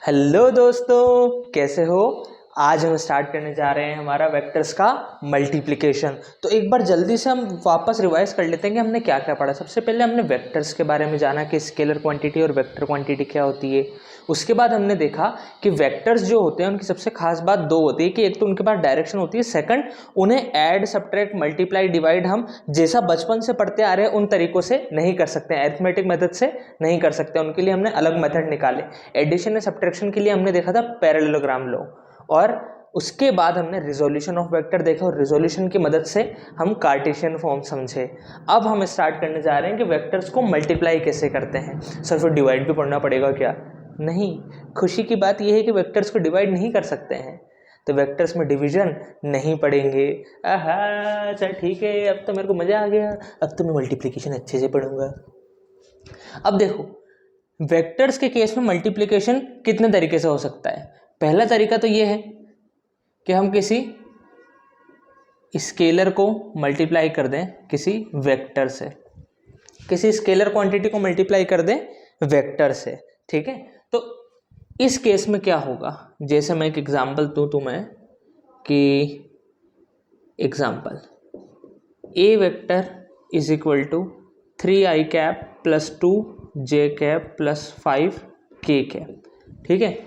Hello दोस्तों, कैसे हो। आज हम स्टार्ट करने जा रहे हैं हमारा वेक्टर्स का मल्टीप्लिकेशन। तो एक बार जल्दी से हम वापस रिवाइज कर लेते हैं कि हमने क्या क्या पढ़ा। सबसे पहले हमने वेक्टर्स के बारे में जाना कि स्केलर क्वांटिटी और वेक्टर क्वांटिटी क्या होती है। उसके बाद हमने देखा कि वेक्टर्स जो होते हैं उनकी सबसे खास बात दो होती है कि एक तो उनके पास डायरेक्शन होती है, सेकंड उन्हें ऐड सब्ट्रैक्ट मल्टीप्लाई डिवाइड हम जैसा बचपन से पढ़ते आ रहे हैं उन तरीकों से नहीं कर सकते हैं, अरिथमेटिक मेथड से नहीं कर सकते। उनके लिए हमने अलग मेथड निकाले। एडिशन और सब्ट्रैक्शन के लिए हमने देखा था पैरेललोग्राम लॉ, और उसके बाद हमने रिजोल्यूशन ऑफ वेक्टर देखा और रिजोल्यूशन की मदद से हम कार्टेशियन फॉर्म समझे। अब हम स्टार्ट करने जा रहे हैं कि वेक्टर्स को मल्टीप्लाई कैसे करते हैं। सर फिर डिवाइड भी पढ़ना पड़ेगा क्या? नहीं, खुशी की बात यह है कि वेक्टर्स को डिवाइड नहीं कर सकते हैं, तो वेक्टर्स में डिवीजन नहीं पढ़ेंगे। आहा, चल ठीक है, अब तो मेरे को मजा आ गया। अब तो मैं मल्टीप्लिकेशन अच्छे से पढ़ूंगा। अब देखो, वेक्टर्स के केस में मल्टीप्लिकेशन कितने तरीके से हो सकता है। पहला तरीका तो ये है कि हम किसी स्केलर को मल्टीप्लाई कर दें किसी वेक्टर से, किसी स्केलर क्वांटिटी को मल्टीप्लाई कर दें वेक्टर से। ठीक है, तो इस केस में क्या होगा, जैसे मैं एक एग्जांपल दूं तुम्हें कि example A vector is equal to 3i cap plus 2j cap plus 5k cap. ठीक है,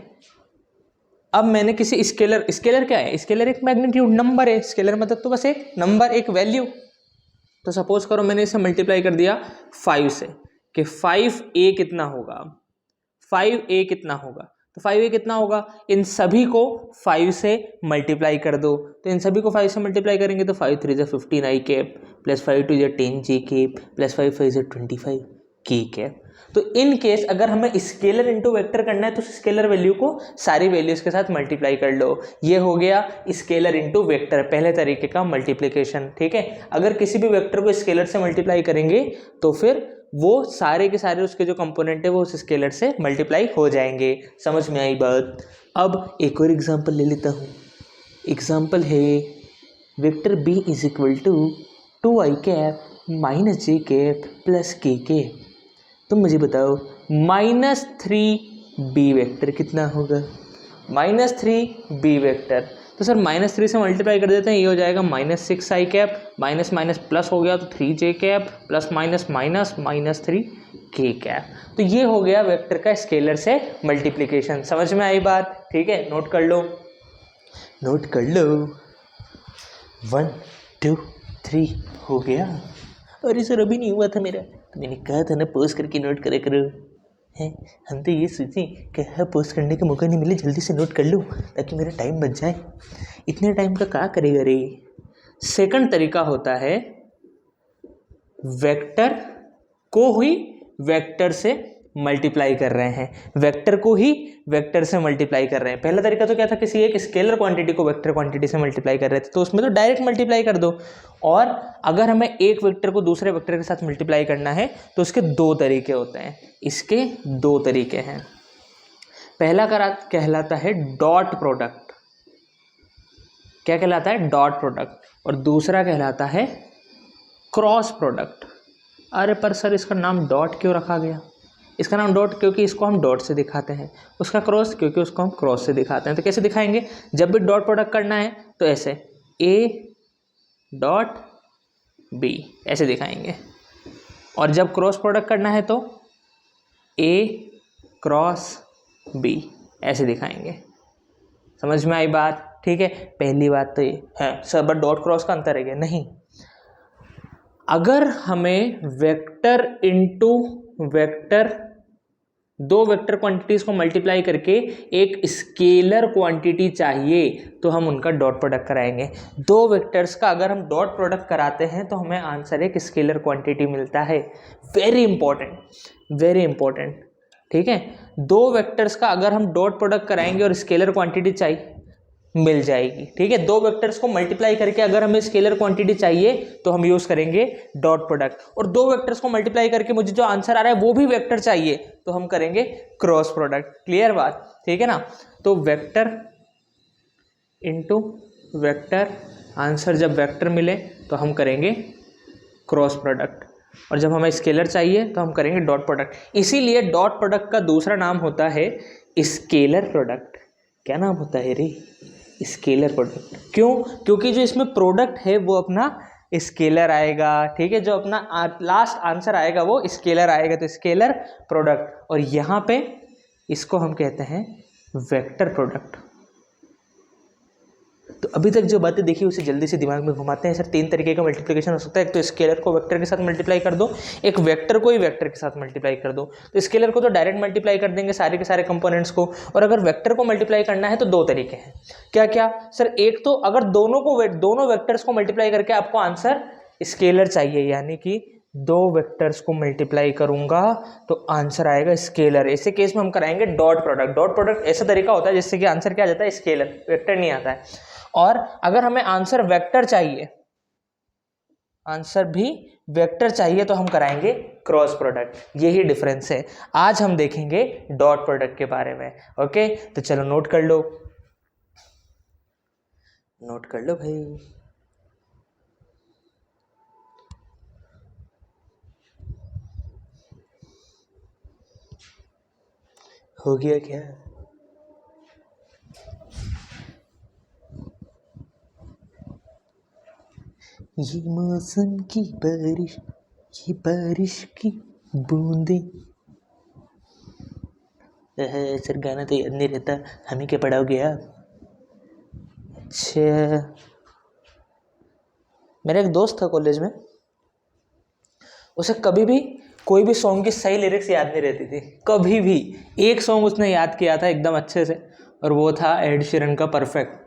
अब मैंने किसी स्केलर क्या है, स्केलर एक मैग्नीट्यूड नंबर है। स्केलर मतलब तो बस एक नंबर, एक वैल्यू। तो सपोज करो मैंने इसे मल्टीप्लाई कर दिया 5 से कि 5a कितना होगा, 5a कितना होगा। तो 5a कितना होगा, इन सभी को 5 से मल्टीप्लाई कर दो। तो इन सभी को 5 से मल्टीप्लाई करेंगे तो 5 3 15i cap plus 5 2 10j cap plus 5 5 25k cap. तो इन केस अगर हमें स्केलर इनटू वेक्टर करना है तो स्केलर वैल्यू को सारी वैल्यूज के साथ मल्टीप्लाई कर लो। ये हो गया स्केलर इनटू वेक्टर, पहले तरीके का मल्टीप्लिकेशन। ठीक है, अगर किसी भी वेक्टर को स्केलर से मल्टीप्लाई करेंगे तो फिर वो सारे के सारे उसके जो कंपोनेंट है वो उस स्केलर से मल्टीप्लाई हो जाएंगे। समझ में आई बात? अब एक और एग्जांपल ले लेता हूँ। एग्जांपल है vector b is equal to 2i cap minus j cap plus k cap. तुम मुझे बताओ -3b वेक्टर कितना होगा। -3b वेक्टर, तो सर -3 से मल्टीप्लाई कर देते हैं, ये हो जाएगा -6i cap, minus minus plus हो गया तो 3j cap plus minus minus -3k cap. तो ये हो गया वेक्टर का स्केलर से मल्टीप्लिकेशन। समझ में आई बात? ठीक है, नोट कर लो, नोट कर लो। 1 2 3 हो गया। अरे सर अभी नहीं हुआ था मेरा, तो मैंने कहा था ना पोस्ट करके नोट करे करो। है, हम तो ये सोचे कि पोस्ट करने का मौका नहीं मिले, जल्दी से नोट कर लो ताकि मेरा टाइम बच जाए। इतने टाइम का क्या करेगा रे। सेकंड तरीका होता है वेक्टर को ही वेक्टर से मल्टीप्लाई कर रहे हैं, वेक्टर को ही वेक्टर से मल्टीप्लाई कर रहे हैं। पहला तरीका तो क्या था, किसी एक स्केलर क्वांटिटी को वेक्टर क्वांटिटी से मल्टीप्लाई कर रहे थे, तो उसमें तो डायरेक्ट मल्टीप्लाई कर दो। और अगर हमें एक वेक्टर को दूसरे वेक्टर के साथ मल्टीप्लाई करना है तो उसके दो तरीके होते हैं। इसके दो तरीके हैं। पहला कहलाता है डॉट प्रोडक्ट। क्या कहलाता है? Dot product. और दूसरा कहलाता है क्रॉस प्रोडक्ट। अरे पर सर इसका नाम डॉट क्यों रखा गया? इसका नाम डॉट क्योंकि इसको हम डॉट से दिखाते हैं, उसका क्रॉस क्योंकि उसको हम क्रॉस से दिखाते हैं। तो कैसे दिखाएंगे? जब भी डॉट प्रोडक्ट करना है तो ऐसे ए डॉट बी ऐसे दिखाएंगे, और जब क्रॉस प्रोडक्ट करना है तो ए क्रॉस बी ऐसे दिखाएंगे। समझ में आई बात? ठीक है, पहली बात तो ये है। सर बट डॉट क्रॉस का अंतर है क्या? नहीं, अगर हमें वेक्टर इनटू वेक्टर, दो वेक्टर क्वांटिटीज को मल्टीप्लाई करके एक स्केलर क्वांटिटी चाहिए तो हम उनका डॉट प्रोडक्ट कराएंगे। दो वेक्टर्स का अगर हम डॉट प्रोडक्ट कराते हैं तो हमें आंसर एक स्केलर क्वांटिटी मिलता है। Very important, very important. ठीक है, दो वेक्टर्स का अगर हम डॉट प्रोडक्ट कराएंगे और स्केलर क्वांटिटी चाहिए मिल जाएगी। ठीक है, दो वेक्टर्स को मल्टीप्लाई करके अगर हमें स्केलर क्वांटिटी चाहिए तो हम यूज करेंगे डॉट प्रोडक्ट, और दो वेक्टर्स को मल्टीप्लाई करके मुझे जो आंसर आ रहा है वो भी वेक्टर चाहिए तो हम करेंगे क्रॉस प्रोडक्ट। क्लियर बात? ठीक है ना। तो वेक्टर इनटू वेक्टर, आंसर जब वेक्टर मिले तो हम करेंगे क्रॉस प्रोडक्ट। और जब हमें स्केलर चाहिए तो हम करेंगे डॉट प्रोडक्ट। इसीलिए डॉट प्रोडक्ट का दूसरा नाम होता है स्केलर प्रोडक्ट। क्या नाम होता है रे? Scalar product. क्यों? क्योंकि जो इसमें प्रोडक्ट है वो अपना स्केलर आएगा, ठीक है, जो अपना लास्ट आंसर आएगा वो स्केलर आएगा, तो स्केलर प्रोडक्ट। और यहाँ पे इसको हम कहते हैं वेक्टर प्रोडक्ट। तो अभी तक जो बातें देखी उसे जल्दी से दिमाग में घुमाते हैं। सर 3 तरीके का मल्टीप्लिकेशन हो सकता है, एक तो स्केलर को वेक्टर के साथ मल्टीप्लाई कर दो, एक वेक्टर को ही वेक्टर के साथ मल्टीप्लाई कर दो। तो स्केलर को तो डायरेक्ट मल्टीप्लाई कर देंगे सारे के सारे कंपोनेंट्स को, और अगर वेक्टर को मल्टीप्लाई करना है तो 2 तरीके हैं। क्या क्या सर? एक तो अगर दोनों वेक्टर्स को मल्टीप्लाई करके आपको आंसर स्केलर चाहिए, यानी कि 2 वेक्टर्स को मल्टीप्लाई करूंगा तो आंसर आएगा स्केलर। ऐसे केस में हम कराएंगे डॉट प्रोडक्ट। डॉट प्रोडक्ट ऐसा तरीका होता है जिससे कि आंसर क्या आ जाता है? स्केलर, वेक्टर नहीं आता है। और अगर हमें आंसर वेक्टर चाहिए, आंसर भी वेक्टर चाहिए, तो हम कराएंगे क्रॉस प्रोडक्ट। यही डिफरेंस है। आज हम देखेंगे डॉट प्रोडक्ट के बारे में। ओके, तो चलो नोट कर लो, नोट कर लो भाई। हो गया क्या? ये मौसम की बारिश, ये बारिश की बूंदे। सर गाना तो याद नहीं रहता, हम ही क्या पढ़ाओगे आप? अच्छा, मेरा एक दोस्त था कॉलेज में, उसे कभी भी कोई भी सॉन्ग की सही लिरिक्स याद नहीं रहती थी, कभी भी। एक सॉन्ग उसने याद किया था एकदम अच्छे से, और वो था एड शीरन का परफेक्ट।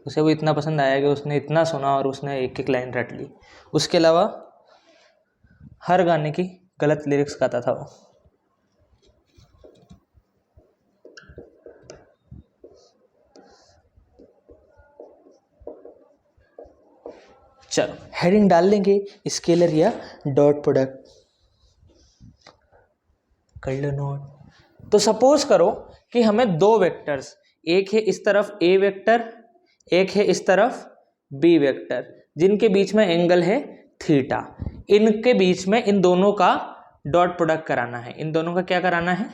उसे वो इतना पसंद आया कि उसने इतना सुना और उसने एक एक लाइन रट ली। उसके अलावा हर गाने की गलत लिरिक्स गाता था वो। चलो हेडिंग डाल लेंगे स्केलर या डॉट प्रोडक्ट। कर लो नोट। तो सपोज करो कि हमें 2 वेक्टर्स, एक है इस तरफ ए वेक्टर, एक है इस तरफ बी वेक्टर, जिनके बीच में एंगल है थीटा। इनके बीच में इन दोनों का डॉट प्रोडक्ट कराना है। इन दोनों का क्या कराना है?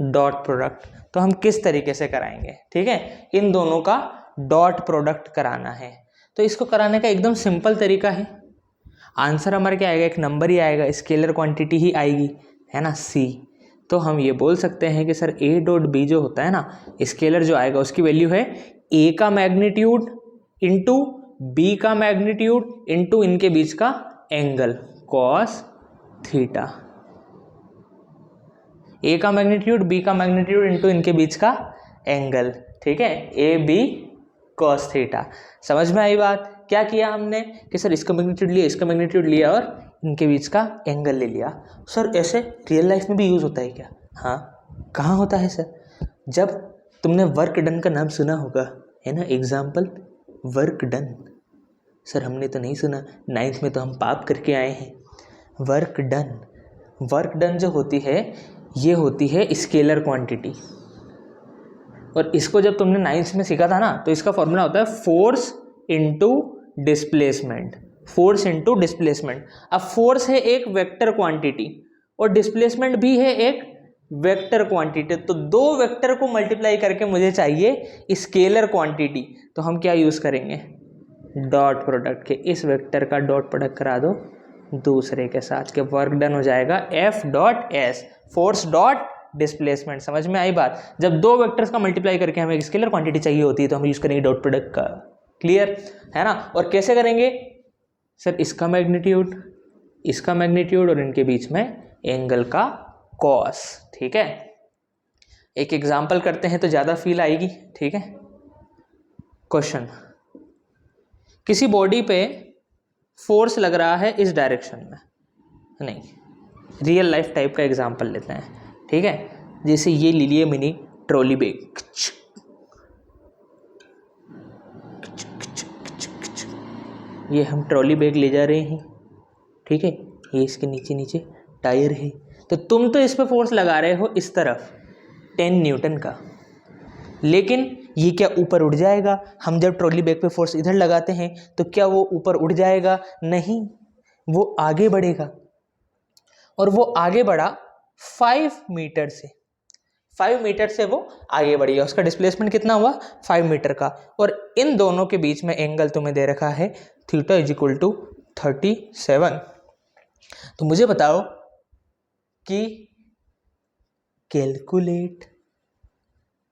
Dot product. तो हम किस तरीके से कराएंगे? ठीक है, इन दोनों का डॉट प्रोडक्ट कराना है। तो इसको कराने का एकदम सिंपल तरीका है। आंसर हमारा क्या आएगा? एक नंबर ही आएगा, स्केलर क्वांटिटी ही आएगी, है ना, सी। तो हम ये बोल सकते हैं कि सर ए डॉट बी जो होता है ना, स्केलर जो आएगा उसकी वैल्यू है ए का मैग्नीट्यूड इंटू बी का मैग्नीट्यूड इंटू इनके बीच का एंगल कॉस थीटा। ए का मैग्नीट्यूड, बी का मैग्नीट्यूड इंटू इनके बीच का एंगल, ठीक है, ए बी कॉस थीटा। समझ में आई बात? क्या किया हमने कि सर इसका मैग्नीट्यूड लिया, इसका मैग्नीट्यूड लिया और इनके बीच का एंगल ले लिया। सर ऐसे रियल लाइफ में भी यूज़ होता है क्या? हाँ, कहाँ होता है सर? जब तुमने वर्क डन का नाम सुना होगा, है ना, एग्जाम्पल वर्क डन। सर हमने तो नहीं सुना, 9th में तो हम पाप करके आए हैं। वर्क डन, वर्क डन जो होती है ये होती है स्केलर क्वांटिटी। और इसको जब तुमने 9th में सीखा था ना, तो इसका फॉर्मूला होता है force into displacement. Force into displacement. अब फोर्स है एक वेक्टर क्वांटिटी और डिस्प्लेसमेंट भी है एक वेक्टर क्वांटिटी। तो 2 वेक्टर को मल्टीप्लाई करके मुझे चाहिए स्केलर क्वांटिटी। तो हम क्या यूज़ करेंगे? डॉट प्रोडक्ट के। इस वेक्टर का डॉट प्रोडक्ट करा दो दूसरे के साथ, के वर्क डन हो जाएगा F dot S, force dot displacement. समझ में आई बात? जब 2 वेक्टर्स का मल्टीप्लाई करके हमें स्केलर क्वांटिटी चाहिए होती है तो हम यूज़ करेंगे डॉट प्रोडक्ट का। क्लियर है ना? और कैसे करेंगे? सर इसका मैग्नीट्यूड, इसका मैग्नीट्यूड और इनके बीच में एंगल का कॉस। ठीक है, एक एग्जांपल करते हैं तो ज़्यादा फील आएगी। ठीक है, क्वेश्चन, किसी बॉडी पे फोर्स लग रहा है इस डायरेक्शन में, नहीं, रियल लाइफ टाइप का एग्जांपल लेते हैं। ठीक है, जैसे ये ले लिए मिनी ट्रॉली बैग, ये हम ट्रॉली बैग ले जा रहे हैं। ठीक है, ये इसके नीचे नीचे टायर है। तो तुम तो इस पे फोर्स लगा रहे हो इस तरफ 10 न्यूटन का, लेकिन ये क्या ऊपर उड़ जाएगा? हम जब ट्रॉली बैग पे फोर्स इधर लगाते हैं तो क्या वो ऊपर उड़ जाएगा? नहीं, वो आगे बढ़ेगा। और वो आगे बढ़ा 5 मीटर से, 5 मीटर से वो आगे बढ़ गया, उसका डिस्प्लेसमेंट कितना हुआ 5 मीटर का, और इन दोनों के बीच में एंगल तुम्हें दे रखा है थीटा इज इक्वल टू 37। तो मुझे बताओ कि कैलकुलेट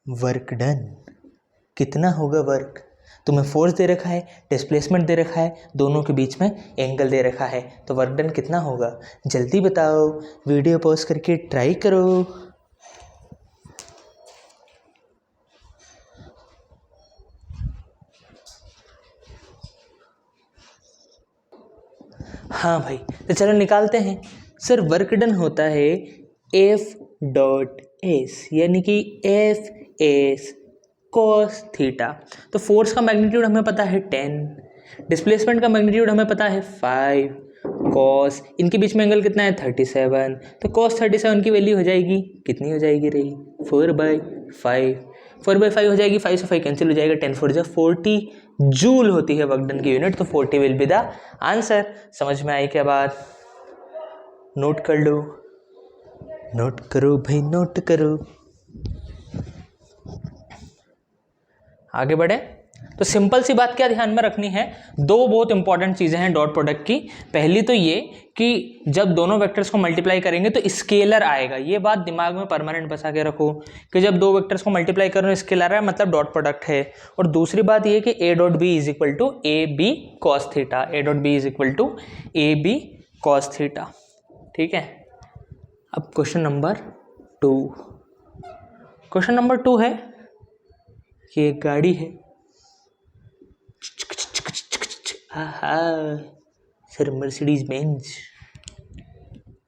वर्क डन, कितना होगा वर्क। तुम्हें फोर्स दे रखा है, डिस्प्लेसमेंट दे रखा है, दोनों के बीच में एंगल दे रखा है, तो वर्क डन कितना होगा जल्दी बताओ, वीडियो पॉज करके ट्राई करो। हाँ भाई, तो चलो निकालते हैं। सर वर्क डन होता है F.S, यानी कि F.S cos थीटा। तो फोर्स का मैग्नीट्यूड हमें पता है 10, डिस्प्लेसमेंट का मैग्नीट्यूड हमें पता है 5, cos इनके बीच में एंगल कितना है 37, तो cos 37 की वैल्यू हो जाएगी, कितनी हो जाएगी रही 4/5, 4/5 हो जाएगी, 5 से 5 कैंसिल हो जाएगा, 10 4 40 जूल होती है वर्क डन की यूनिट, तो 40 विल बी द आंसर। समझ में आई क्या बात, नोट कर लो, नोट करो भाई, नोट करो। आगे बढ़े तो सिंपल सी बात क्या ध्यान में रखनी है, दो बहुत इंपॉर्टेंट चीजें हैं डॉट प्रोडक्ट की। पहली तो ये कि जब दोनों वेक्टर्स को मल्टीप्लाई करेंगे तो स्केलर आएगा, ये बात दिमाग में परमानेंट बसा के रखो कि जब दो वेक्टर्स को मल्टीप्लाई करो स्केलर आए मतलब डॉट प्रोडक्ट है। और दूसरी बात ये कि A dot B is equal to A B cos theta, A dot B is equal to A B cos theta. ठीक है, अब क्वेश्चन नंबर 2, क्वेश्चन नंबर 2 है कि एक गाड़ी है, सर मर्सिडीज बेंज,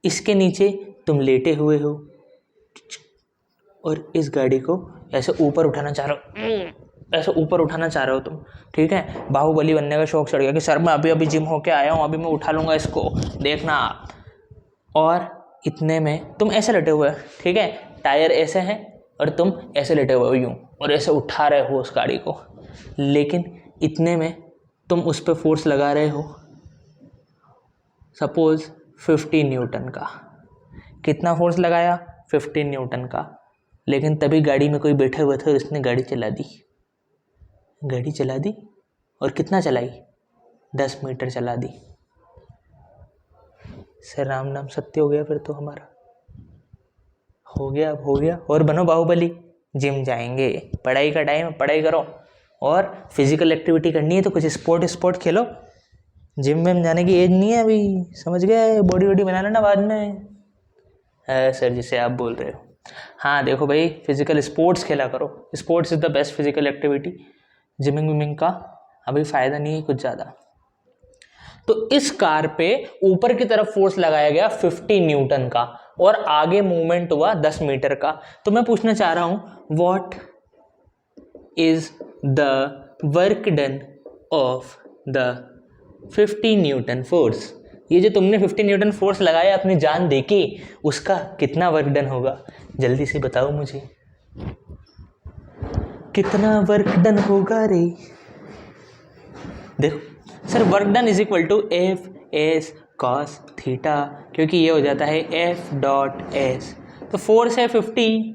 इसके नीचे तुम लेटे हुए हो और इस गाड़ी को ऐसे ऊपर उठाना चाह रहे हो, ऐसे ऊपर उठाना चाह रहे हो तुम। ठीक है, बाहुबली बनने का शौक चढ़ गया कि सर मैं अभी अभी जिम होके आया हूँ, अभी मैं उठा लूंगा इसको, देखना। और इतने में तुम ऐसे लेटे हुए, ठीक है, टायर ऐसे हैं और तुम ऐसे लेटे हुए हो यूं, और ऐसे उठा रहे हो उस गाड़ी को, लेकिन इतने में तुम उस पर फोर्स लगा रहे हो सपोज 50 न्यूटन का। कितना फोर्स लगाया 50 न्यूटन का, लेकिन तभी गाड़ी में कोई बैठे हुए थे और इसने गाड़ी चला दी, गाड़ी चला दी और कितना चलाई 10 मीटर चला दी। सर राम नाम सत्य हो गया फिर तो हमारा, हो गया, अब हो गया, और बनो बाहुबली, जिम जाएंगे, पढ़ाई का टाइम, पढ़ाई करो, और फिजिकल एक्टिविटी करनी है तो कुछ स्पोर्ट खेलो, जिम में जाने की एज नहीं है अभी, समझ गए, बॉडी वॉडी बना लेना बाद में। है सर जिसे आप बोल रहे हो, हाँ देखो भाई फिजिकल स्पोर्ट्स खेला करो, sports is the best physical activity, gymming swimming का अभी फ़ायदा नहीं है कुछ ज़्यादा। तो इस कार पे ऊपर की तरफ फोर्स लगाया गया 50 न्यूटन का और आगे मूवमेंट हुआ 10 मीटर का। तो मैं पूछना चाह रहा हूं what is the work done of the 50 Newton force. ये जो तुमने 50 न्यूटन फोर्स लगाया अपनी जान देके, उसका कितना वर्क डन होगा, जल्दी से बताओ मुझे, कितना वर्क डन होगा रे। देखो sir work done is equal to F S cos theta, क्योंकि ये हो जाता है एफ डॉट एस। तो फोर्स है 50,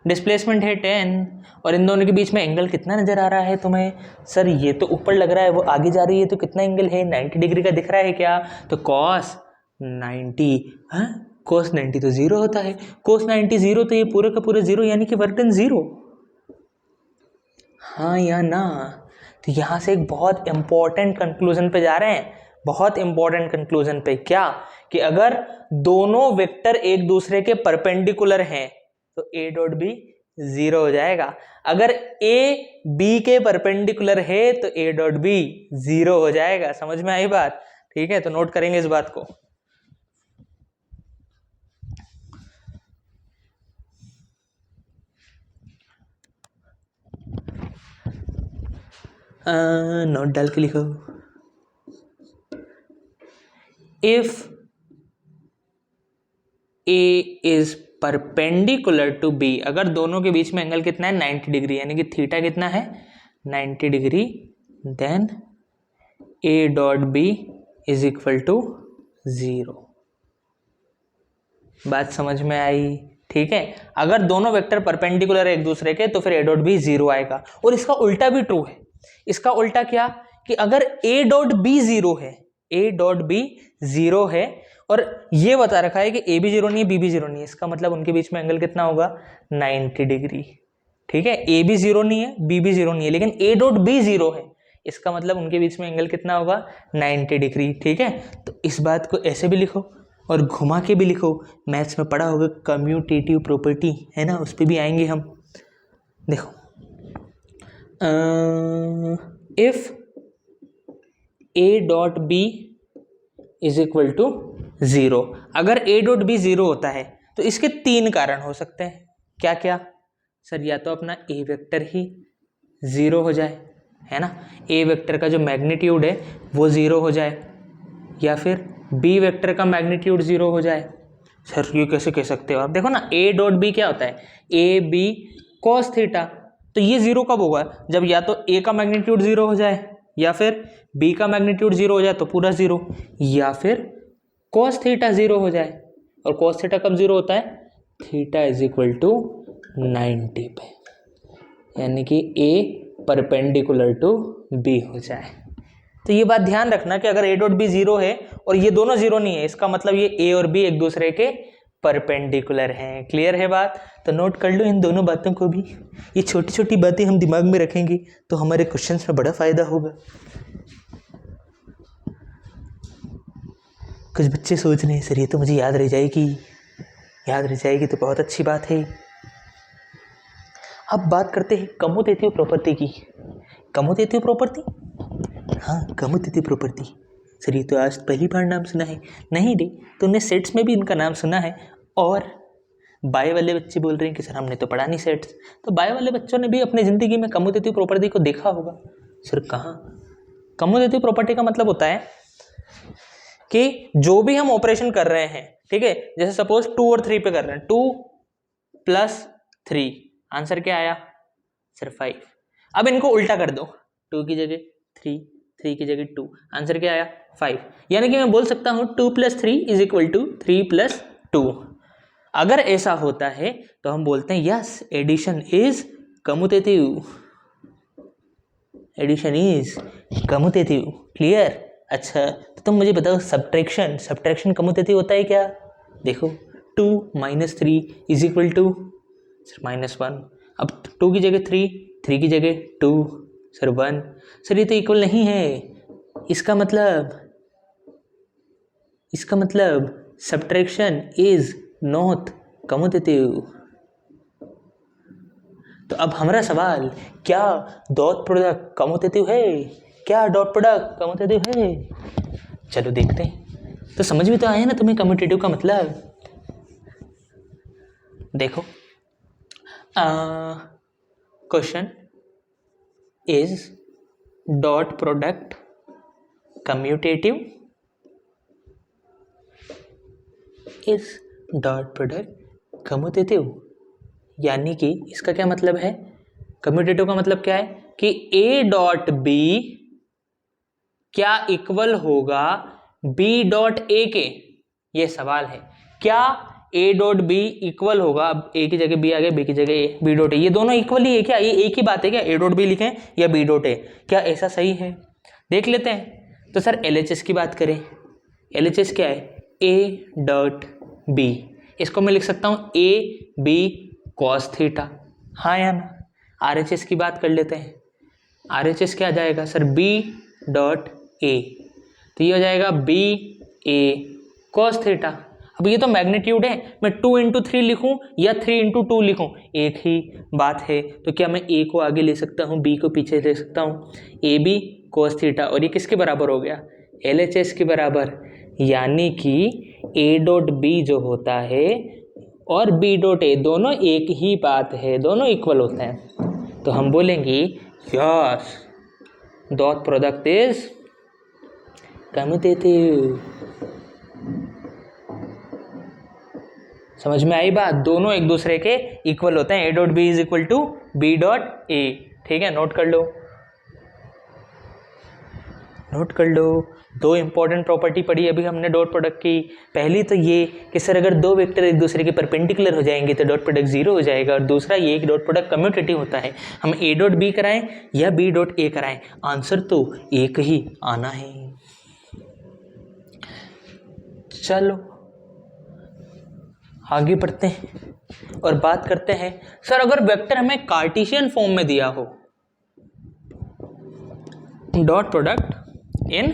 डिस्प्लेसमेंट है 10, और इन दोनों के बीच में एंगल कितना नजर आ रहा है तुम्हें, सर ये तो ऊपर लग रहा है, वो आगे जा रही है, तो कितना एंगल है 90 डिग्री का दिख रहा है क्या, तो कॉस 90, हाँ कॉस 90 तो जीरो होता है, कॉस 90 जीरो, तो ये पूरे का पूरे जीरो, यानी कि वर्क डन जीरो, हाँ या ना। तो यहाँ से एक बहुत इंपॉर्टेंट कंक्लूजन पे जा रहे हैं, बहुत इंपॉर्टेंट कंक्लूजन पे, क्या कि अगर दोनों वेक्टर एक दूसरे के परपेंडिकुलर हैं तो ए डॉट बी जीरो हो जाएगा, अगर ए बी के परपेंडिकुलर है तो ए डॉट बी जीरो हो जाएगा। समझ में आई बात, ठीक है, तो नोट करेंगे इस बात को। नोट डाल के लिखो, if A is perpendicular to B, अगर दोनों के बीच में एंगल कितना है 90 डिग्री, यानी कि थीटा कितना है 90 degree, then A dot B is equal to zero. बात समझ में आई? ठीक है, अगर दोनों वेक्टर परपेंडिकुलर है एक दूसरे के तो फिर ए डॉट बी जीरो आएगा। और इसका उल्टा भी ट्रू है। इसका उल्टा क्या कि अगर ए डॉट बी जीरो है, ए डॉट बी जीरो है और ये बता रखा है कि ए भी जीरो नहीं है बी भी जीरो नहीं है, इसका मतलब उनके बीच में एंगल कितना होगा 90 डिग्री। ठीक है, ए भी जीरो नहीं है बी भी जीरो नहीं है, लेकिन ए डॉट बी जीरो है, इसका मतलब उनके बीच में एंगल कितना होगा 90 डिग्री। ठीक है, तो इस बात को ऐसे भी लिखो और घुमा के भी लिखो। मैथ्स में पढ़ा होगा कम्यूटेटिव प्रॉपर्टी, है ना, उस पर भी आएंगे हम। देखो if A dot B is equal to zero, अगर ए डॉट बी जीरो होता है तो इसके तीन कारण हो सकते हैं। क्या क्या सर? या तो अपना ए वेक्टर ही जीरो हो जाए, है ना, ए वेक्टर का जो मैग्नीट्यूड है वो जीरो हो जाए, या फिर बी वेक्टर का मैग्नीट्यूड जीरो हो जाए। सर ये कैसे कह सकते हो आप? देखो ना, ए डॉट बी क्या होता है, ए बी कॉस थीटा, तो ये जीरो कब होगा? जब या तो ए का मैग्नीट्यूड जीरो हो जाए, या फिर बी का मैग्नीट्यूड जीरो हो जाए तो पूरा जीरो, या फिर कॉस थीटा जीरो हो जाए। और कॉस थीटा कब जीरो होता है? थीटा इज इक्वल टू 90 पे, यानी कि ए परपेंडिकुलर टू बी हो जाए। तो ये बात ध्यान रखना कि अगर ए डॉट बी जीरो है और ये दोनों जीरो नहीं है, इसका मतलब ये ए और बी एक दूसरे के परपेंडिकुलर हैं। क्लियर है बात? तो नोट कर लो इन दोनों बातों को भी। ये छोटी छोटी बातें हम दिमाग में रखेंगे तो हमारे क्वेश्चंस में बड़ा फायदा होगा। कुछ बच्चे सोच रहे हैं सर ये तो मुझे याद रह जाएगी तो बहुत अच्छी बात है। अब बात करते हैं कम्यूटेटिव प्रॉपर्टी की। कम्यूटेटिव प्रॉपर्टी, हाँ कम्यूटेटिव प्रॉपर्टी। सर ये तो आज पहली बार नाम सुना है। नहीं रे, तुमने सेट्स में भी इनका नाम सुना है, और बायो वाले बच्चे बोल रहे हैं कि सर हमने तो पढ़ा नहीं सेट्स। तो बायो वाले बच्चों ने भी अपनी ज़िंदगी में कम्यूटेटिव प्रॉपर्टी को देखा होगा। सर कहाँ? कम्यूटेटिव प्रॉपर्टी का मतलब होता है कि जो भी हम ऑपरेशन कर रहे हैं, ठीक है, जैसे सपोज 2 और 3 पे कर रहे हैं, 2 + 3, आंसर क्या आया? सर 5। अब इनको उल्टा कर दो, 2 की जगह 3, 3 की जगह 2, आंसर क्या आया? 5। यानी कि मैं बोल सकता हूँ 2 + 3 = 3 + 2। अगर ऐसा होता है तो हम बोलते हैं yes addition is commutative, addition is commutative. Clear? अच्छा तो तुम मुझे बताओ सब्ट्रैक्शन कम्यूटेटिव होता है क्या? देखो 2 - 3 = -1। अब 2 की जगह 3, 3 की जगह 2, सर 1। सर ये तो इक्वल नहीं है, इसका मतलब सब्ट्रैक्शन इज नॉट कम्यूटेटिव। तो अब हमारा सवाल, क्या डॉट प्रोडक्ट कम्यूटेटिव है? क्या डॉट प्रोडक्ट कम्यूटेटिव है? चलो देखते हैं। तो समझ में तो आया ना तुम्हें कम्यूटेटिव का मतलब? देखो question is dot product commutative, is dot product commutative, यानी कि इसका क्या मतलब है? कम्यूटेटिव का मतलब क्या है कि ए डॉट बी क्या इक्वल होगा बी डॉट ए के? ये सवाल है। क्या ए डॉट बी इक्वल होगा? अब ए की जगह बी आ गया, बी की जगह ए, बी डॉट ए, ये दोनों इक्वल ही है क्या? ये एक ही बात है क्या? ए डॉट बी लिखें या बी डॉट ए, क्या ऐसा सही है? देख लेते हैं। तो सर एलएचएस की बात करें, एलएचएस क्या है? ए डॉट बी, इसको मैं लिख सकता हूँ ए बी कॉस थीटा, हाँ या ना? आरएचएस की बात कर लेते हैं। आरएचएस क्या आ जाएगा सर? बी डॉट ए, तो ये हो जाएगा बी ए कॉस थीटा। अब ये तो मैग्नीट्यूड है, मैं 2 × 3 लिखूं या 3 × 2 लिखूं, एक ही बात है। तो क्या मैं ए को आगे ले सकता हूं, बी को पीछे ले सकता हूं? ए बी कॉस थीटा, और ये किसके बराबर हो गया? एलएचएस के बराबर। यानी कि ए डॉट बी जो होता है और बी डॉट ए दोनों एक ही बात है, दोनों इक्वल होते हैं। तो हम बोलेंगे yes dot product is commutative. समझ में आई बात? दोनों एक दूसरे के इक्वल होते हैं। A dot B = B dot A. ठीक है, नोट कर लो, नोट कर लो। दो इंपॉर्टेंट प्रॉपर्टी पढ़ी अभी हमने डॉट प्रोडक्ट की। पहली तो ये कि सर अगर दो वेक्टर एक दूसरे के परपेंडिकुलर हो जाएंगे तो डॉट प्रोडक्ट जीरो हो जाएगा, और दूसरा ये कि डॉट प्रोडक्ट कम्यूटेटिव होता है, हम ए डॉट बी कराएं या बी डॉट ए कराएं, आंसर तो एक ही आना है। चलो आगे बढ़ते हैं और बात करते हैं, सर अगर वेक्टर हमें कार्टेशियन फॉर्म में दिया हो, dot product in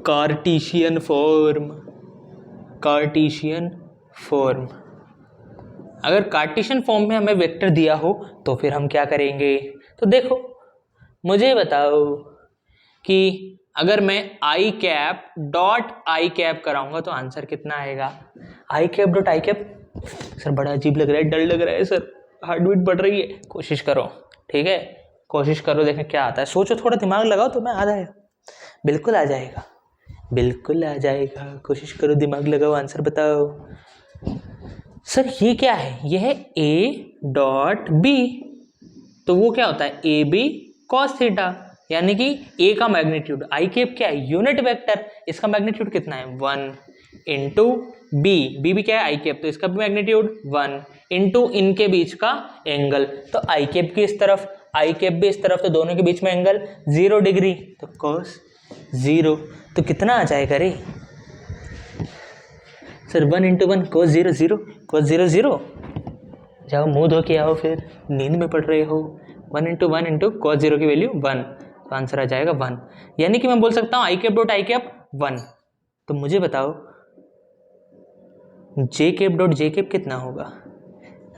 Cartesian form, Cartesian form, अगर कार्टेशियन फॉर्म में हमें वेक्टर दिया हो तो फिर हम क्या करेंगे? तो देखो मुझे बताओ कि अगर मैं I cap dot I cap कराऊंगा तो आंसर कितना आएगा? I cap dot I cap, sir बड़ा अजीब लग रहा है, डर लग रहा है सर, हार्ट बीट बढ़ रही है, कोशिश करो, ठीक है कोशिश करो, देखें क्या आता है, सोचो थोड़ा दिमाग लगाओ तो मैं आ जाएगा, बिल्कुल आ जाएगा, बिल्कुल आ जाएगा, कोशिश करो दिमाग लगाओ, आंसर बताओ। सर ये क्या है? यह है ए डॉट बी, तो वो क्या होता है? ए बी कॉस थीटा, यानी कि ए का मैग्नीट्यूड, आई कैप क्या है? यूनिट वेक्टर, इसका मैग्नीट्यूड कितना है? 1 इंटू बी, बी भी क्या है? आई कैप, तो इसका भी मैग्नीट्यूड 1 इंटू इनके बीच का एंगल, तो आई कैप की इस तरफ, आई कैप भी इस तरफ, तो दोनों के बीच में एंगल 0 डिग्री, तो कॉस 0, तो कितना आ जाएगा रे? सर 1 इंटू 1 कॉस 0 0, कॉस 0 0, जाओ मुंह धो के आओ, फिर नींद में पड़ रहे हो। 1 इंटू 1 इंटू कॉस 0 की वैल्यू 1, तो आंसर आ जाएगा 1, यानी कि मैं बोल सकता हूँ I cap dot I cap 1। तो मुझे बताओ J cap dot J cap कितना होगा?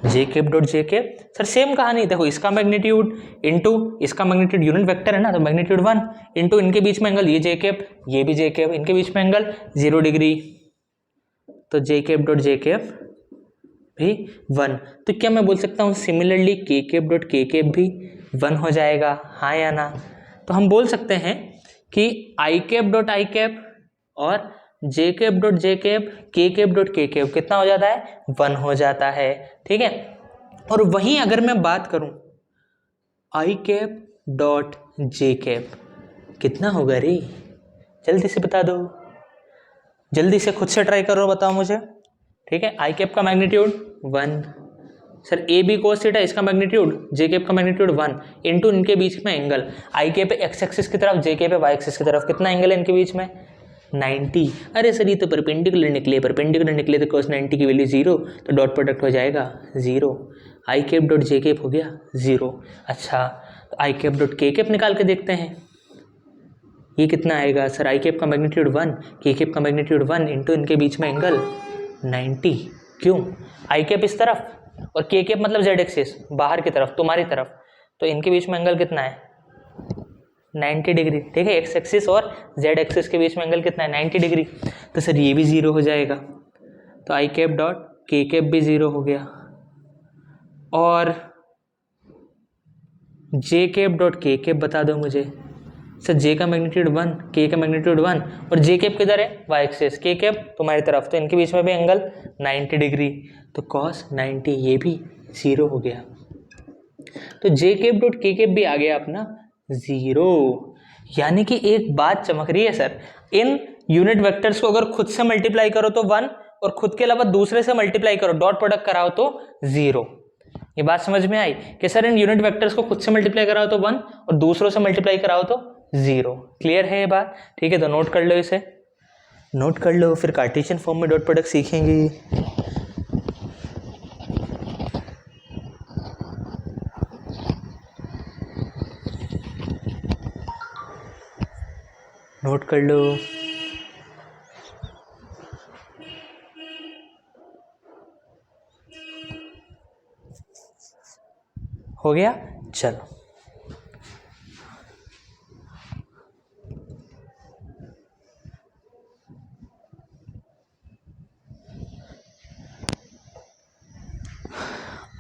J cap dot J cap, sir same कहानी, देखो इसका मैग्नीट्यूड इंटू इसका मैग्नीट्यूड, यूनिट वेक्टर है ना, तो मैग्नीट्यूड 1 इंटू इनके बीच में एंगल, ये जे कैप ये भी जे कैप, इनके बीच में एंगल 0 डिग्री, तो जे कैप डॉट जे कैप भी 1। तो क्या मैं बोल सकता हूँ सिमिलरली के कैप डॉट के कैप भी 1 हो जाएगा, हाँ या ना? तो हम बोल सकते हैं कि आई कैप डॉट आई कैप और जे कैप डॉट जे कैप, के कैप डॉट के कैप कितना हो जाता है? 1 हो जाता है, ठीक है। और वहीं अगर मैं बात करूं आई कैप डॉट जे कैप कितना होगा रे? जल्दी से बता दो, जल्दी से खुद से ट्राई करो, बताओ मुझे, ठीक है। आई कैप का magnitude 1, sir A B cos theta, इसका मैग्नीट्यूड जे कैप का मैग्नीट्यूड 1 इंटू इनके बीच में angle, I cap X axis की तरफ, जे कैप वाई एक्सिस की तरफ, कितना एंगल है इनके बीच में? 90। अरे सर ये तो परपेंडिकुलर निकले, परपेंडिकुलर निकले तो cos 90 की वैल्यू 0, तो डॉट प्रोडक्ट हो जाएगा 0, आई कैप डॉट जे कैप हो गया 0। अच्छा तो आई कैप डॉट के कैप निकाल के देखते हैं, ये कितना आएगा? सर आई कैप का मैग्नीट्यूड 1, के कैप का मैग्नीट्यूड 1 इंटू इनके बीच में एंगल 90, क्यों? आई कैप इस तरफ और के कैप मतलब जेड एक्सिस बाहर की तरफ, तुम्हारी तरफ, तो इनके बीच में एंगल कितना है? 90 डिग्री, ठीक है। एक्स एक्सिस और जेड एक्सिस के बीच में एंगल कितना है? 90 डिग्री, तो सर ये भी 0 हो जाएगा, तो आई कैप डॉट के कैप भी 0 हो गया, और जे कैप डॉट के कैप बता दो मुझे। सर जे का मैग्नीट्यूड 1, के का मैग्नीट्यूड 1, और जे कैप किधर है? वाई एक्सिस, के कैप तुम्हारी तरफ, तो इनके बीच में भी एंगल 90 डिग्री, तो कॉस 90 ये भी 0 हो गया, तो जे कैप डॉट के कैप भी आ गया अपना 0। यानी कि एक बात चमक रही है सर, इन यूनिट वेक्टर्स को अगर खुद से मल्टीप्लाई करो तो 1, और खुद के अलावा दूसरे से मल्टीप्लाई करो, डॉट प्रोडक्ट कराओ तो 0। ये बात समझ में आई कि सर इन यूनिट वेक्टर्स को खुद से मल्टीप्लाई कराओ तो 1 और दूसरों से मल्टीप्लाई कराओ तो 0। क्लियर है ये बात? ठीक है, तो नोट कर लो, इसे नोट कर लो, फिर कार्टेशियन फॉर्म में डॉट प्रोडक्ट सीखेंगे। नोट कर लो। हो गया? चलो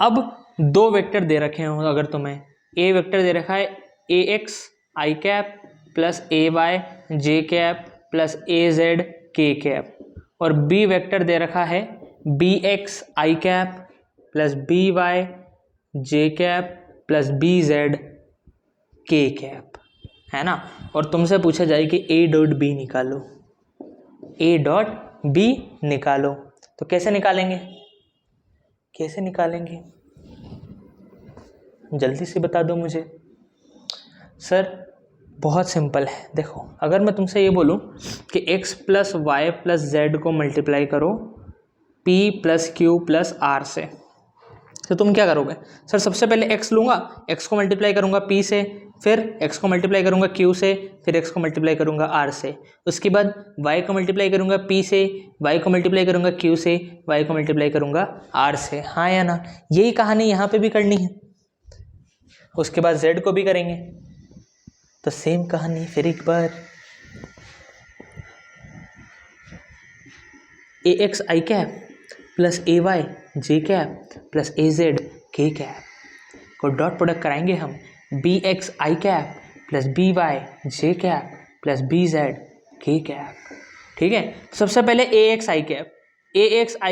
अब दो वेक्टर दे रखे हो, अगर तुम्हें ए वेक्टर दे रखा है ए x I cap plus A Y J cap plus A Z के कैप, और बी वेक्टर दे रखा है बी एक्स आई कैप प्लस बी वाई जे कैप प्लस बी जेड के कैप। है ना, और तुमसे पूछा जाए कि ए डॉट बी निकालो, ए डॉट बी निकालो, तो कैसे निकालेंगे, कैसे निकालेंगे, जल्दी से बता दो मुझे। सर बहुत सिंपल है, देखो अगर मैं तुमसे ये बोलूँ कि x plus Y plus Z को मल्टीप्लाई करो p plus Q plus R से, तो तुम क्या करोगे। सर सबसे पहले x लूँगा, x को मल्टीप्लाई करूँगा p से, फिर x को मल्टीप्लाई करूँगा q से, फिर x को मल्टीप्लाई करूँगा r से, उसके बाद y को मल्टीप्लाई करूँगा p से, y को मल्टीप्लाई करूँगा q से, y को मल्टीप्लाई करूँगा r से, हाँ या ना। यही कहानी यहाँ पे भी करनी है, उसके बाद z को भी करेंगे, तो सेम कहानी फिर एक बार, ए x I cap plus A Y J cap plus A Z के कैप को डॉट प्रोडक्ट कराएंगे हम, बी एक्स आई कैप प्लस बी वाई जे कैप प्लस बी जेड के कैप। ठीक है, सबसे पहले ए एक्स आई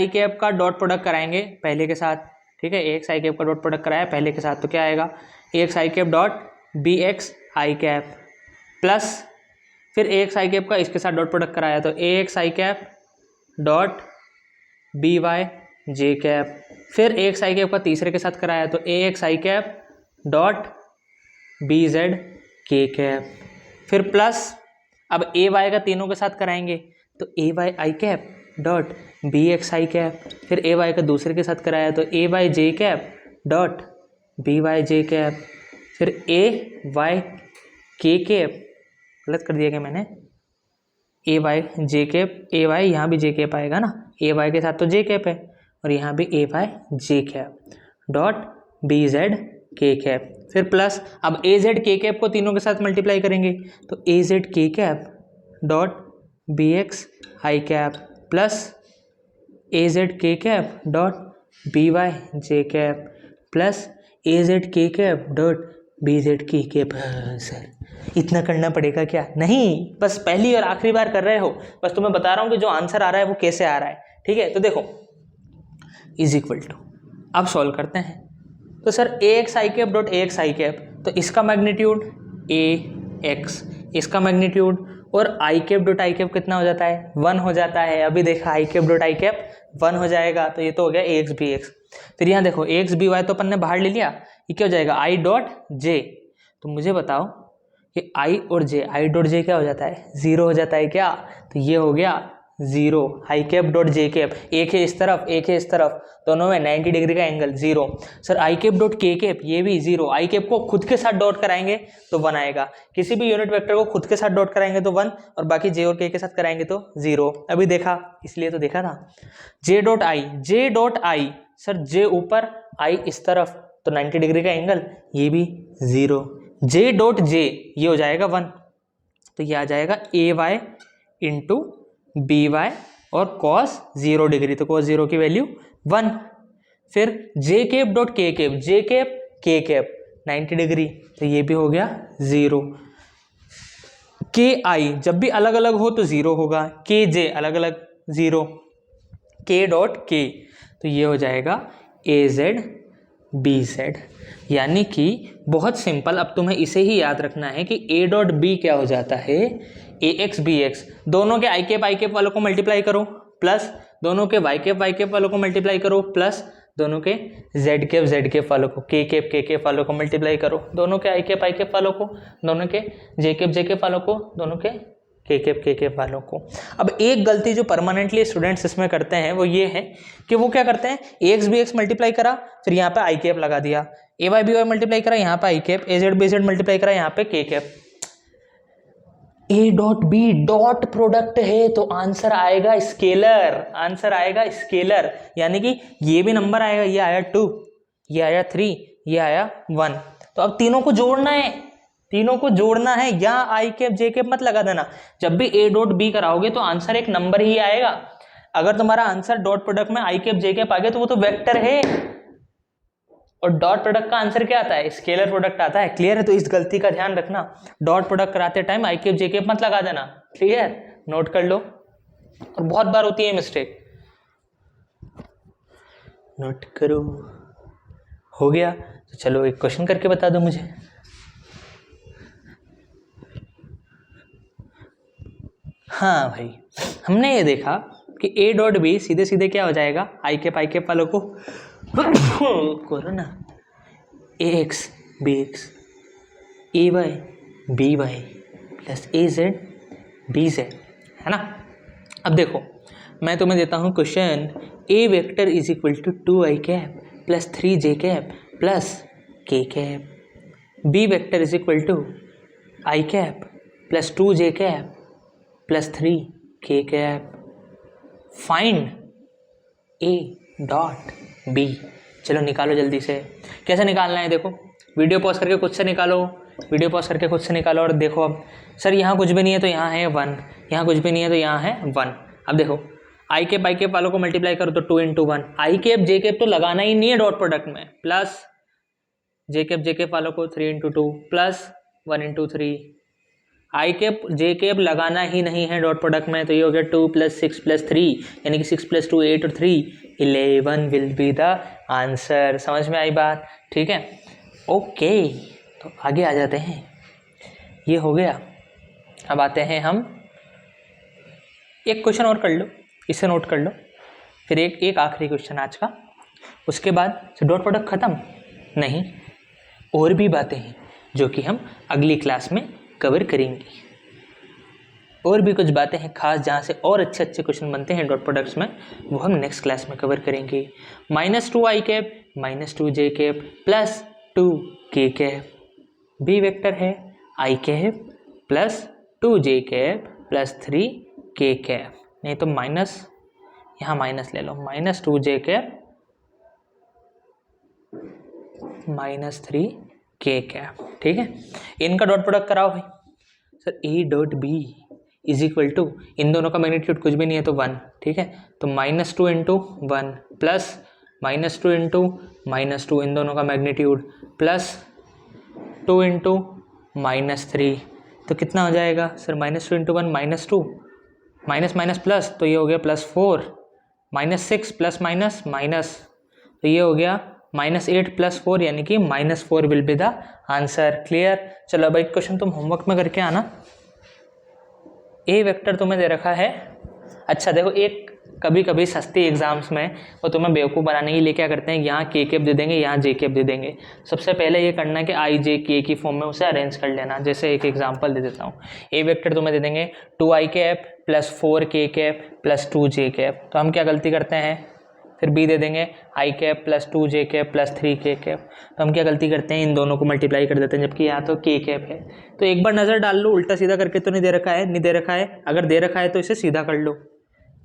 कैप का डॉट प्रोडक्ट कराएंगे पहले के साथ। ठीक है, ए एक्स आई कैप का डॉट प्रोडक्ट कराया पहले के साथ, तो क्या आएगा, ए एक्स आई कैप डॉट बी एक्स आई कैप प्लस फिर ए एक्स आई कैप का इसके साथ डॉट प्रोडक्ट कराया, तो ए एक्स आई कैप डॉट बी वाई जे कैप, फिर ए एक्स आई कैप का तीसरे के साथ कराया, तो ए एक्स आई कैप डॉट बी जेड के कैप, फिर प्लस अब ए वाई का तीनों के साथ कराएंगे, तो ए वाई आई कैप डॉट बी एक्स आई कैप, फिर ए वाई का दूसरे के साथ कराया, तो ए वाई जे कैप डॉट बी वाई जे कैप, फिर ए वाई के कैप, गलत कर दिया क्या मैंने, ए वाई जे कैप, ए वाई यहाँ भी जे कैप आएगा ना, ए वाई के साथ तो जे कैप है, और यहाँ भी ए वाई जे कैप डॉट बी जेड के कैप, फिर प्लस अब ए जेड के कैप को तीनों के साथ मल्टीप्लाई करेंगे, तो ए जेड के cap dot B x I cap plus A Z के cap dot B Y J cap plus A Z के कैप डॉट बी जेड के कैप। सर इतना करना पड़ेगा क्या, नहीं, बस पहली और आखिरी बार कर रहे हो, बस तुम्हें बता रहा हूँ कि जो आंसर आ रहा है वो कैसे आ रहा है। ठीक है, तो देखो इज इक्वल टू, अब सॉल्व करते हैं, तो sir A x I cap dot A x I cap, तो इसका मैग्नीट्यूड ए एक्स, इसका मैग्नीट्यूड, और आई कैप डॉट आई कैप कितना हो जाता है, 1 हो जाता है। अभी देखा आई कैप डॉट आई कैप 1 हो जाएगा, तो ये तो हो गया ए एक्स बी एक्स। फिर यहाँ देखो ए एक्स बी वाई तो अपन ने बाहर ले लिया, ये क्या हो जाएगा आई डॉट जे, तो मुझे बताओ कि आई और जे, आई डॉट जे क्या हो जाता है, 0 हो जाता है क्या, तो ये हो गया 0, आई कैप डॉट जे कैप, एक है इस तरफ एक है इस तरफ, दोनों में 90 डिग्री का angle 0। Sir I cap dot के कैप, ये भी 0, आई कैप को खुद के साथ डॉट कराएंगे तो 1 आएगा, किसी भी यूनिट वेक्टर को खुद के साथ डॉट कराएंगे तो 1, और बाकी जे और के साथ कराएंगे तो 0। अभी देखा, इसलिए तो देखा था। जे डॉट आई, सर जे ऊपर आई इस तरफ, तो 90 डिग्री का एंगल, ये भी 0। जे डॉट जे ये हो जाएगा 1, तो ये आ जाएगा ए वाई इंटू बी वाई और कॉस 0 डिग्री, तो कॉस 0 की वैल्यू 1। फिर जे कैप डॉट के कैप, जे कैप के कैप 90 डिग्री, तो ये भी हो गया 0। के आई जब भी अलग अलग हो तो 0 होगा, के जे अलग अलग 0, के डॉट के, तो ये हो जाएगा ए जेड बी जेड। यानी कि बहुत सिंपल, अब तुम्हें इसे ही याद रखना है कि ए डॉट बी क्या हो जाता है, ए एक्स बी एक्स, दोनों के आई कैप वालों को मल्टीप्लाई करो, प्लस दोनों के वाई कैप वालों को मल्टीप्लाई करो, प्लस दोनों के जेड कैप वालों को, के कैप वालों को मल्टीप्लाई करो, दोनों के आई कैप वालों को, दोनों के जे कैप वालों को, दोनों के के कैप वालों को। अब एक गलती जो परमानेंटली स्टूडेंट्स इसमें करते हैं वो ये है कि वो क्या करते हैं, A X B X multiply करा, फिर यहाँ पे आई कैप लगा दिया, A Y B Y multiply करा, यहाँ पे I cap, A Z B Z multiply करा, यहाँ पे K cap. A dot B dot product है तो आंसर आएगा स्केलर, आंसर आएगा स्केलर, यानी कि ये भी नंबर आएगा, ये आया 2, ये आया 3, ये आया 1, तो अब तीनों को जोड़ना है, तीनों को जोड़ना है, यहाँ आई कैप जे कैप मत लगा देना। जब भी ए डॉट बी कराओगे तो आंसर एक नंबर ही आएगा, अगर तुम्हारा आंसर डॉट प्रोडक्ट में आई कैप जे कैप आ गया तो वो तो वेक्टर है, और डॉट प्रोडक्ट का आंसर क्या आता है, स्केलर प्रोडक्ट आता है। क्लियर है, तो इस गलती का ध्यान रखना, डॉट प्रोडक्ट कराते time I cap J cap मत लगा देना। क्लियर, नोट कर लो, और बहुत बार होती है मिस्टेक, नोट करो। हो गया, तो चलो एक क्वेश्चन करके बता दो मुझे। हाँ भाई, हमने ये देखा कि ए डॉट बी सीधे सीधे क्या हो जाएगा, आई कैप वालों को करो ना, A X B X A Y B Y plus A Z B Z, है ना। अब देखो मैं तुम्हें देता हूँ question, A vector is equal to 2i cap plus 3j cap plus k cap, B vector is equal to i cap plus 2j cap plus 3k cap, find A dot B. चलो निकालो जल्दी से, कैसे निकालना है देखो, video pause करके खुद से निकालो, वीडियो पॉज करके खुद से निकालो। और देखो अब सर यहाँ कुछ भी नहीं है तो यहाँ है 1, यहाँ कुछ भी नहीं है तो यहाँ है 1। अब देखो आई कैप वालों को मल्टीप्लाई करो तो 2 × 1, आई कैप जे कैप तो लगाना ही नहीं है डॉट प्रोडक्ट में, प्लस जे कैप वालों को 3 × 2 प्लस 1 × 3, आई कैप जे कैप लगाना ही नहीं है डॉट प्रोडक्ट में, तो ये हो गया 2 + 6 + 3, यानी कि 6 + 2 8 और 3 11 विल बी द आंसर। समझ में आई बात, ठीक है, ओके। तो आगे आ जाते हैं, ये हो गया। अब आते हैं हम, एक क्वेश्चन और कर लो, इसे नोट कर लो, फिर एक आखिरी क्वेश्चन आज का, उसके बाद डॉट प्रोडक्ट ख़त्म नहीं, और भी बातें हैं जो कि हम अगली क्लास में कवर करेंगे, और भी कुछ बातें हैं खास जहाँ से और अच्छे क्वेश्चन बनते हैं डॉट प्रोडक्ट्स में, वो हम नेक्स्ट क्लास में कवर करेंगे। -2i cap -2j cap plus 2k cap, B vector है i cap plus 2j cap plus 3k cap, नहीं तो माइनस, यहाँ माइनस ले लो, -2j कैप -3k कैप, ठीक है। इनका डॉट प्रोडक्ट कराओ भाई। Sir A dot B is equal to, इन दोनों का मैग्नीट्यूड कुछ भी नहीं है तो 1, ठीक है, तो -2 × 1 प्लस -2 × -2, इन दोनों का मैग्नीट्यूड प्लस 2 × -3, तो कितना हो जाएगा सर, -2 × 1 -2, माइनस माइनस प्लस, तो ये हो गया +4, -6 प्लस माइनस माइनस, तो ये हो गया -8 + 4, यानी कि -4 will be the answer. Clear. चलो भाई क्वेश्चन तुम होमवर्क में करके आना। ए वेक्टर तुम्हें दे रखा है, अच्छा देखो, एक कभी कभी सस्ती एग्जाम्स में वो तुम्हें बेवकूफ़ बनाने के लिए क्या करते हैं, यहाँ के कैप दे देंगे, यहाँ जे कैप दे देंगे। सबसे पहले ये करना है कि आई जे के की फॉर्म में उसे अरेंज कर लेना। जैसे एक एग्जांपल दे देता हूँ, ए वेक्टर तुम्हें दे देंगे 2i cap plus 4k cap plus 2j cap, तो हम क्या गलती करते हैं, फिर बी दे देंगे i cap plus 2j cap plus 3k cap, तो हम क्या गलती करते हैं, इन दोनों को मल्टीप्लाई कर देते हैं, जबकि यहाँ तो k कैप है। तो एक बार नज़र डाल लो, उल्टा सीधा करके तो नहीं दे रखा है, नहीं दे रखा है, अगर दे रखा है तो इसे सीधा कर लो,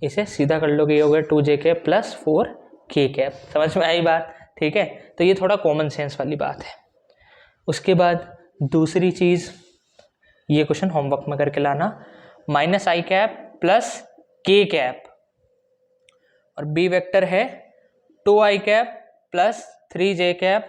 इसे सीधा कर लो कि ये हो गया 2j cap plus 4k cap. समझ में आई बात, ठीक है। तो ये थोड़ा कॉमन सेंस वाली बात है। उसके बाद दूसरी चीज़, ये क्वेश्चन होमवर्क में करके लाना, -i cap plus k cap, और बी वेक्टर है 2i cap plus 3j cap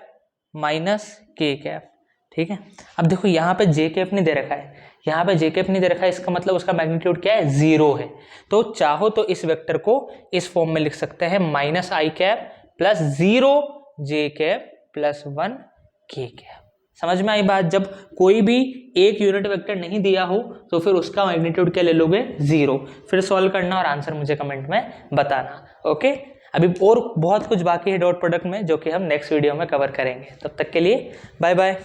minus k cap, ठीक है। अब देखो यहाँ पे j कैप नहीं दे रखा है, यहाँ पे j कैप नहीं दे रखा है, इसका मतलब उसका मैग्नीट्यूड क्या है, 0 है। तो चाहो तो इस वेक्टर को इस फॉर्म में लिख सकते हैं, -i cap plus 0j cap plus 1k cap. समझ में आई बात। जब कोई भी एक यूनिट वेक्टर नहीं दिया हो तो फिर उसका मैग्नीट्यूड क्या ले लोगे, 0। फिर सॉल्व करना और आंसर मुझे कमेंट में बताना। ओके, अभी और बहुत कुछ बाकी है डॉट प्रोडक्ट में, जो कि हम नेक्स्ट वीडियो में कवर करेंगे। तब तक के लिए बाय बाय।